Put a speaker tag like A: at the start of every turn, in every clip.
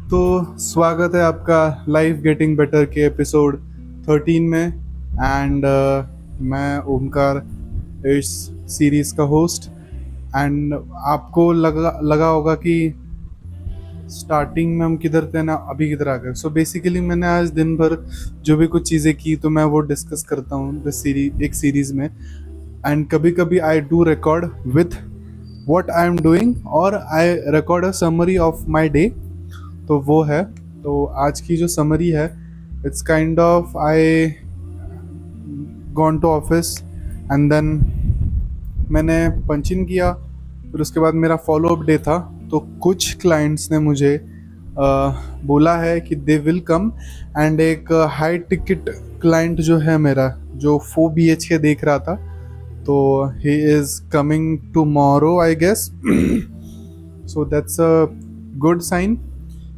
A: तो स्वागत है आपका लाइफ गेटिंग बेटर के एपिसोड 13 में। एंड मैं ओमकार, इस सीरीज़ का होस्ट। एंड आपको लगा लगा होगा कि स्टार्टिंग में हम किधर थे ना अभी किधर आ गए। सो बेसिकली मैंने आज दिन भर जो भी कुछ चीज़ें की तो मैं वो डिस्कस करता हूँ दिस सीरीज, एक सीरीज़ में। एंड कभी कभी I do record with what I am doing और I record a summary of my day। तो वो है। तो आज की जो समरी है, it's kind of I gone to office and then मैंने पंच इन किया। फिर उसके बाद मेरा फॉलो अप डे था। तो कुछ क्लाइंट्स ने मुझे बोला है कि दे विल कम। एंड एक हाई टिकट क्लाइंट जो है मेरा, जो 4 BHK देख रहा था, तो he is coming tomorrow I guess. So that's a good sign,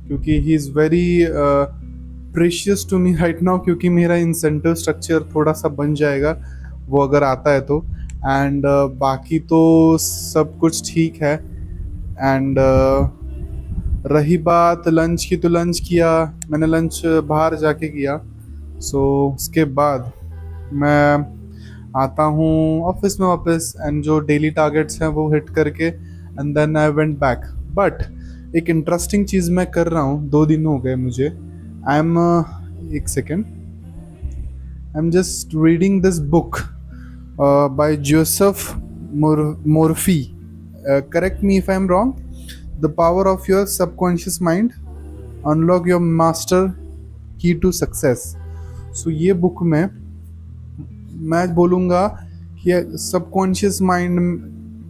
A: क्योंकि he is very precious to me right now, क्योंकि मेरा इंसेंटिव स्ट्रक्चर थोड़ा सा बन जाएगा वो अगर आता है तो। एंड बाकी तो सब कुछ ठीक है। एंड रही बात लंच की, तो लंच किया मैंने, लंच बाहर जाके किया। सो उसके बाद मैं आता हूँ ऑफिस में वापस, एंड जो डेली टारगेट्स हैं वो हिट करके and then I went back. But एक इंटरेस्टिंग चीज़ मैं कर रहा हूँ, 2 दिन हो गए मुझे। आई एम एक second, I am just reading this book by Joseph Murphy. Correct me if I am wrong. The power of your subconscious mind, unlock your master key to success. So ये book में मैं बोलूँगा कि subconscious mind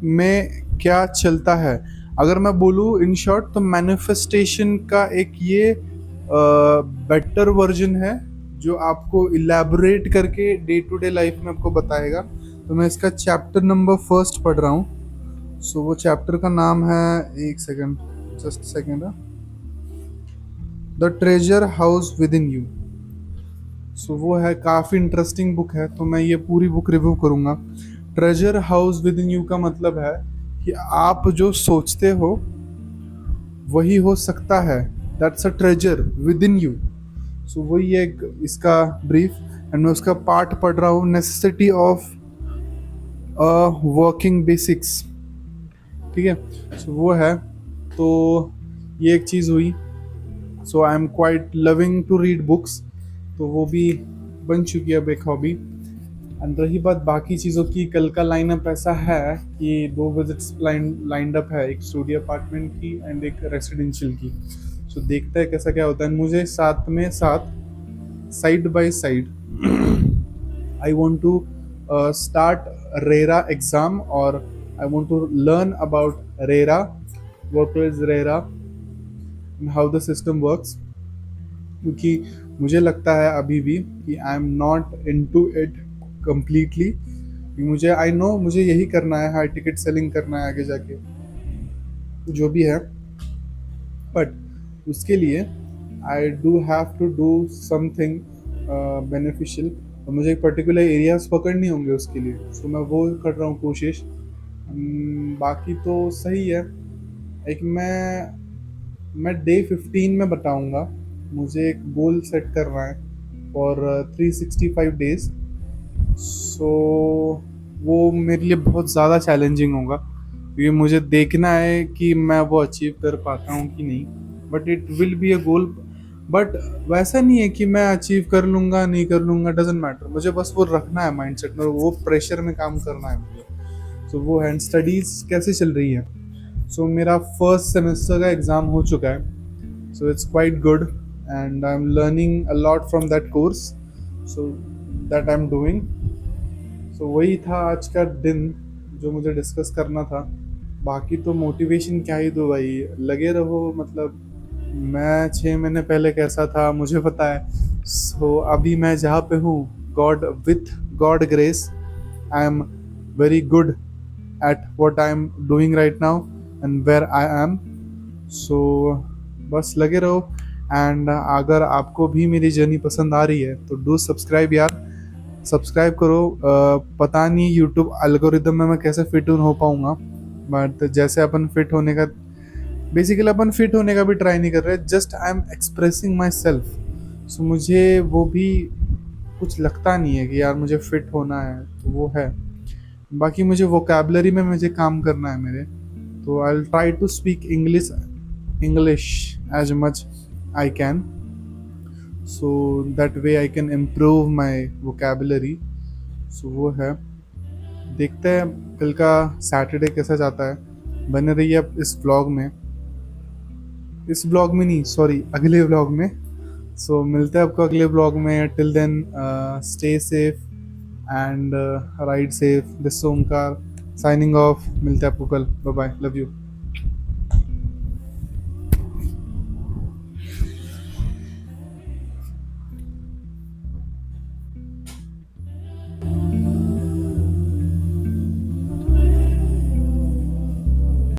A: में क्या चलता है। अगर मैं बोलूँ इन शॉर्ट, तो मैनिफेस्टेशन का एक ये बेटर वर्जन है जो आपको इलेबोरेट करके डे टू डे लाइफ में आपको बताएगा। तो मैं इसका चैप्टर नंबर 1 पढ़ रहा हूँ। सो वो चैप्टर का नाम है, एक second, just second, the treasure house within you. So वो है, काफ़ी इंटरेस्टिंग बुक है, तो मैं ये पूरी बुक रिव्यू करूँगा। Treasure house within you का मतलब है कि आप जो सोचते हो वही हो सकता है। That's a treasure within you. So वही एक इसका ब्रीफ। एंड मैं उसका पार्ट पढ़ रहा हूँ, नेसेसिटी ऑफ वर्किंग बेसिक्स। ठीक है, सो वो है। तो ये एक चीज़ हुई। So I am quite loving to read books, तो वो भी बन चुकी है अब एक हॉबी। एंड रही बात बाकी चीज़ों की, कल का लाइनअप ऐसा है कि 2 विजिट्स लाइंड अप है, एक स्टूडियो अपार्टमेंट की एंड एक रेसिडेंशियल की। सो देखते हैं कैसा क्या होता है। मुझे साथ में साथ, side by side, I want to start RERA exam, और I want to learn about RERA, what is RERA and how the system works। क्योंकि मुझे लगता है अभी भी कि I am not into it completely. मुझे आई नो मुझे यही करना है, हाई टिकट सेलिंग करना है आगे जाके, जो भी है। बट उसके लिए I do have to do something beneficial, और मुझे एक पर्टिकुलर एरियाज पकड़नी होंगे उसके लिए। सो मैं वो कर रहा हूँ कोशिश। बाकी तो सही है। एक मैं डे 15 में बताऊंगा। मुझे एक गोल सेट करना है फॉर 365 डेज। सो वो मेरे लिए बहुत ज़्यादा चैलेंजिंग होगा, क्योंकि मुझे देखना है कि मैं वो अचीव कर पाता हूँ कि नहीं। But it will be a goal. But वैसा नहीं है कि मैं अचीव कर लूँगा नहीं कर लूँगा, डजेंट मैटर। मुझे बस वो रखना है माइंडसेट में, वो प्रेशर में काम करना है मुझे। सो वो है। स्टडीज़ कैसे चल रही है? सो मेरा फर्स्ट सेमेस्टर का एग्ज़ाम हो चुका है। So it's quite good and I am learning a lot from that course, so that I am doing. So वही था आज का दिन जो मुझे डिस्कस करना था। बाकी तो मोटिवेशन क्या ही दो भाई, लगे रहो। मतलब मैं 6 महीने पहले कैसा था मुझे पता है। सो अभी मैं जहाँ पे हूँ, God with God grace, I am very good at what I am doing right now and where I am। so बस लगे रहो। एंड अगर आपको भी मेरी जर्नी पसंद आ रही है तो डू सब्सक्राइब यार, सब्सक्राइब करो। पता नहीं यूट्यूब एल्गोरिदम में मैं कैसे फिट हो पाऊँगा, बट जैसे अपन फिट होने का बेसिकली अपन फिट होने का भी ट्राई नहीं कर रहे, just I am expressing myself. So मुझे वो भी कुछ लगता नहीं है कि यार मुझे फिट होना है, तो वो है। बाकी मुझे वोकेबलरी में मुझे काम करना है मेरे, तो I try to speak English as much I can, so that way I can improve my vocabulary. So वो है। देखते हैं कल का सैटरडे कैसा जाता है। बने रहिए अब इस ब्लॉग में नहीं, सॉरी, अगले ब्लॉग में। सो मिलते हैं आपको अगले ब्लॉग में। Till then stay safe and ride safe. This Omkar signing off. मिलते हैं आपको कल। Bye bye, love you.